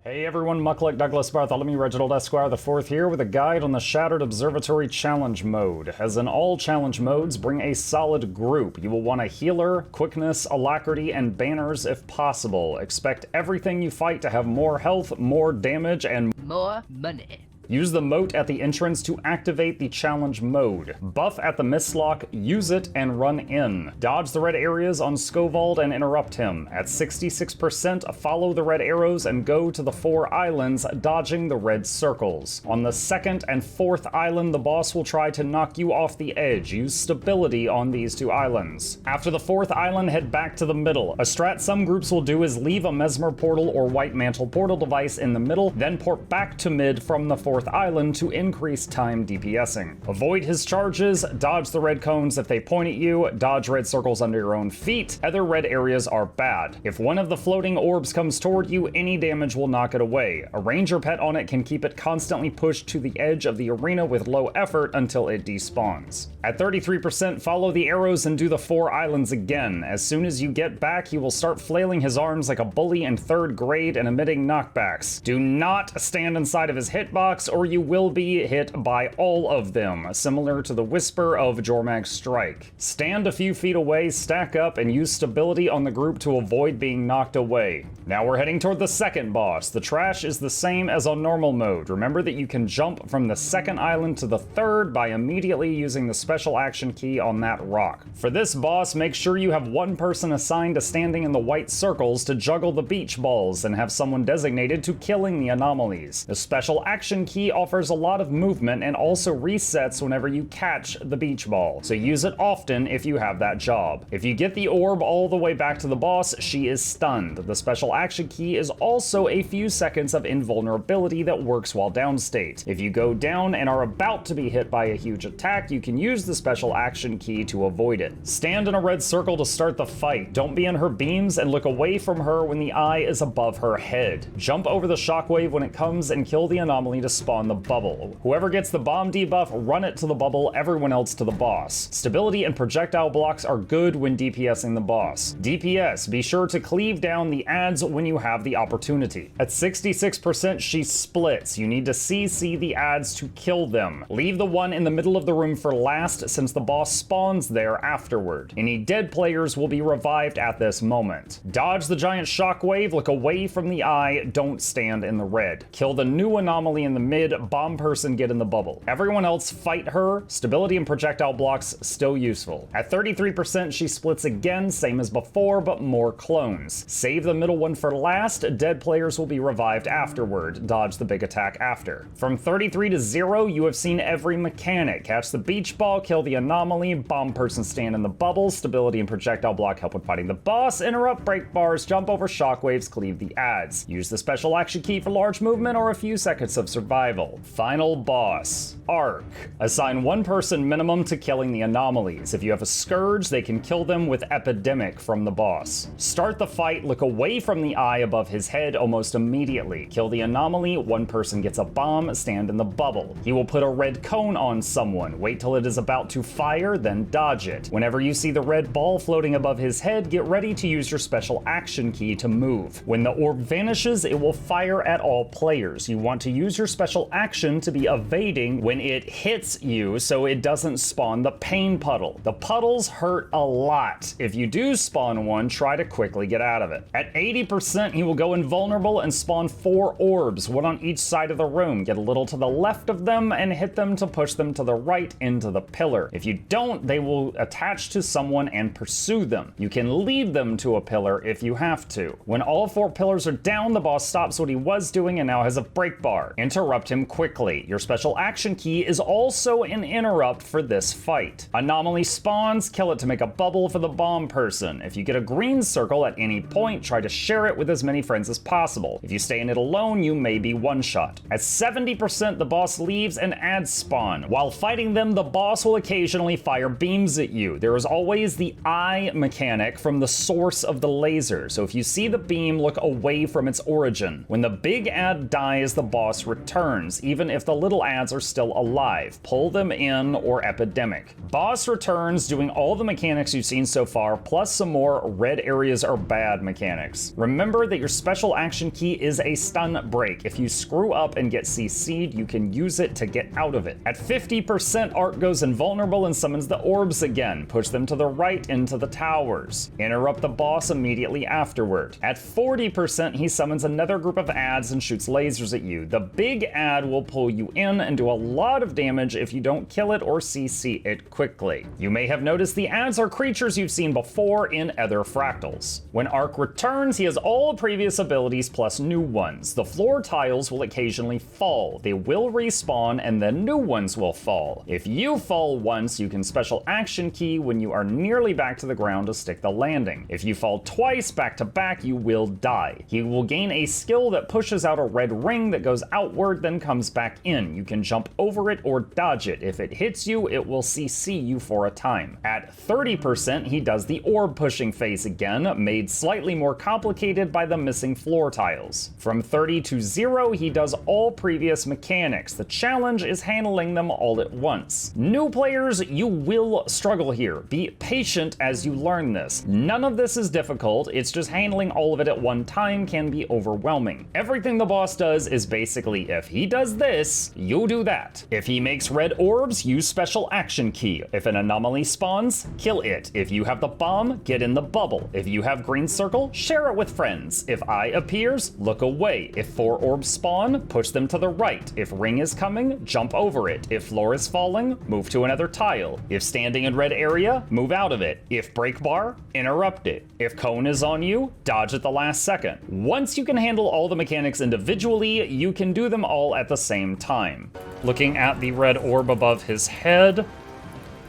Hey everyone, Mucklick Douglas Bartholomew Reginald Esquire IV here with a guide on the Shattered Observatory Challenge Mode. As in all challenge modes, bring a solid group. You will want a healer, quickness, alacrity, and banners if possible. Expect everything you fight to have more health, more damage, and more money. Use the moat at the entrance to activate the challenge mode. Buff at the mistlock, use it, and run in. Dodge the red areas on Skovald and interrupt him. At 66%, follow the red arrows and go to the 4 islands, dodging the red circles. On the 2nd and 4th island, the boss will try to knock you off the edge. Use stability on these 2 islands. After the 4th island, head back to the middle. A strat some groups will do is leave a mesmer portal or white mantle portal device in the middle, then port back to mid from the 4th island to increase time DPSing. Avoid his charges, dodge the red cones if they point at you, dodge red circles under your own feet. Other red areas are bad. If one of the floating orbs comes toward you, any damage will knock it away. A ranger pet on it can keep it constantly pushed to the edge of the arena with low effort until it despawns. At 33%, follow the arrows and do the 4 islands again. As soon as you get back, he will start flailing his arms like a bully in 3rd grade and emitting knockbacks. Do not stand inside of his hitbox or you will be hit by all of them, similar to the whisper of Jormag's strike. Stand a few feet away, stack up, and use stability on the group to avoid being knocked away. Now we're heading toward the 2nd boss. The trash is the same as on normal mode. Remember that you can jump from the 2nd island to the 3rd by immediately using the special action key on that rock. For this boss, make sure you have one person assigned to standing in the white circles to juggle the beach balls and have someone designated to killing the anomalies. The special action key offers a lot of movement and also resets whenever you catch the beach ball, so use it often if you have that job. If you get the orb all the way back to the boss, she is stunned. The special action key is also a few seconds of invulnerability that works while downstate. If you go down and are about to be hit by a huge attack, you can use the special action key to avoid it. Stand in a red circle to start the fight. Don't be in her beams and look away from her when the eye is above her head. Jump over the shockwave when it comes and kill the anomaly to spawn the bubble. Whoever gets the bomb debuff, run it to the bubble, everyone else to the boss. Stability and projectile blocks are good when DPSing the boss. DPS, be sure to cleave down the adds when you have the opportunity. At 66%, she splits. You need to CC the adds to kill them. Leave the one in the middle of the room for last since the boss spawns there afterward. Any dead players will be revived at this moment. Dodge the giant shockwave, look away from the eye, don't stand in the red. Kill the new anomaly in the mid, bomb person get in the bubble. Everyone else fight her. Stability and projectile blocks still useful. At 33%, she splits again, same as before, but more clones. Save the middle one for last. Dead players will be revived afterward. Dodge the big attack after. From 33 to 0, you have seen every mechanic. Catch the beach ball, kill the anomaly, bomb person stand in the bubble, stability and projectile block help with fighting the boss, interrupt break bars, jump over shockwaves, cleave the adds. Use the special action key for large movement or a few seconds of survival. Final boss, Arkk. Assign one person minimum to killing the anomalies. If you have a Scourge, they can kill them with Epidemic from the boss. Start the fight, look away from the eye above his head almost immediately. Kill the anomaly, one person gets a bomb, stand in the bubble. He will put a red cone on someone. Wait till it is about to fire, then dodge it. Whenever you see the red ball floating above his head, get ready to use your special action key to move. When the orb vanishes, it will fire at all players. You want to use your special action to be evading when it hits you so it doesn't spawn the pain puddle. The puddles hurt a lot. If you do spawn one, try to quickly get out of it. At 80%, he will go invulnerable and spawn 4 orbs, one on each side of the room. Get a little to the left of them and hit them to push them to the right into the pillar. If you don't, they will attach to someone and pursue them. You can lead them to a pillar if you have to. When all 4 pillars are down, the boss stops what he was doing and now has a break bar. Interrupt him quickly. Your special action key is also an interrupt for this fight. Anomaly spawns, kill it to make a bubble for the bomb person. If you get a green circle at any point, try to share it with as many friends as possible. If you stay in it alone, you may be one-shot. At 70%, the boss leaves and adds spawn. While fighting them, the boss will occasionally fire beams at you. There is always the eye mechanic from the source of the laser, so if you see the beam, look away from its origin. When the big ad dies, the boss returns. returns, even if the little ads are still alive. Pull them in or epidemic. Boss returns, doing all the mechanics you've seen so far, plus some more red areas are bad mechanics. Remember that your special action key is a stun break. If you screw up and get CC'd, you can use it to get out of it. At 50%, Arkk goes invulnerable and summons the orbs again. Push them to the right into the towers. Interrupt the boss immediately afterward. At 40%, he summons another group of ads and shoots lasers at you. The big ad will pull you in and do a lot of damage if you don't kill it or CC it quickly. You may have noticed the ads are creatures you've seen before in other fractals. When Arkk returns, he has all previous abilities plus new ones. The floor tiles will occasionally fall. They will respawn and then new ones will fall. If you fall once, you can special action key when you are nearly back to the ground to stick the landing. If you fall twice back to back, you will die. He will gain a skill that pushes out a red ring that goes outward then comes back in. You can jump over it or dodge it. If it hits you, it will CC you for a time. At 30%, he does the orb pushing phase again, made slightly more complicated by the missing floor tiles. From 30 to 0, he does all previous mechanics. The challenge is handling them all at once. New players, you will struggle here. Be patient as you learn this. None of this is difficult, it's just handling all of it at one time can be overwhelming. Everything the boss does is basically if he does this, you do that. If he makes red orbs, use special action key. If an anomaly spawns, kill it. If you have the bomb, get in the bubble. If you have green circle, share it with friends. If eye appears, look away. If 4 orbs spawn, push them to the right. If ring is coming, jump over it. If floor is falling, move to another tile. If standing in red area, move out of it. If break bar, interrupt it. If cone is on you, dodge at the last second. Once you can handle all the mechanics individually, you can do them all at the same time. Looking at the red orb above his head,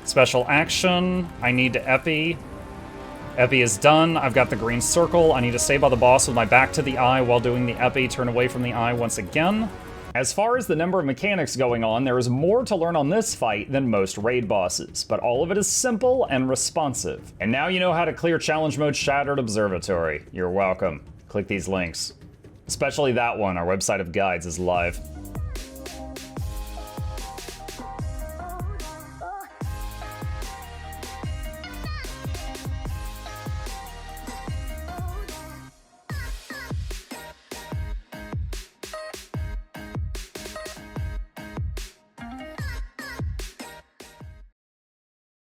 special action, I need to epi. Epi is done, I've got the green circle, I need to stay by the boss with my back to the eye while doing the epi, turn away from the eye once again. As far as the number of mechanics going on, there is more to learn on this fight than most raid bosses, but all of it is simple and responsive. And now you know how to clear challenge mode Shattered Observatory. You're welcome. Click these links. Especially that one, our website of guides is live.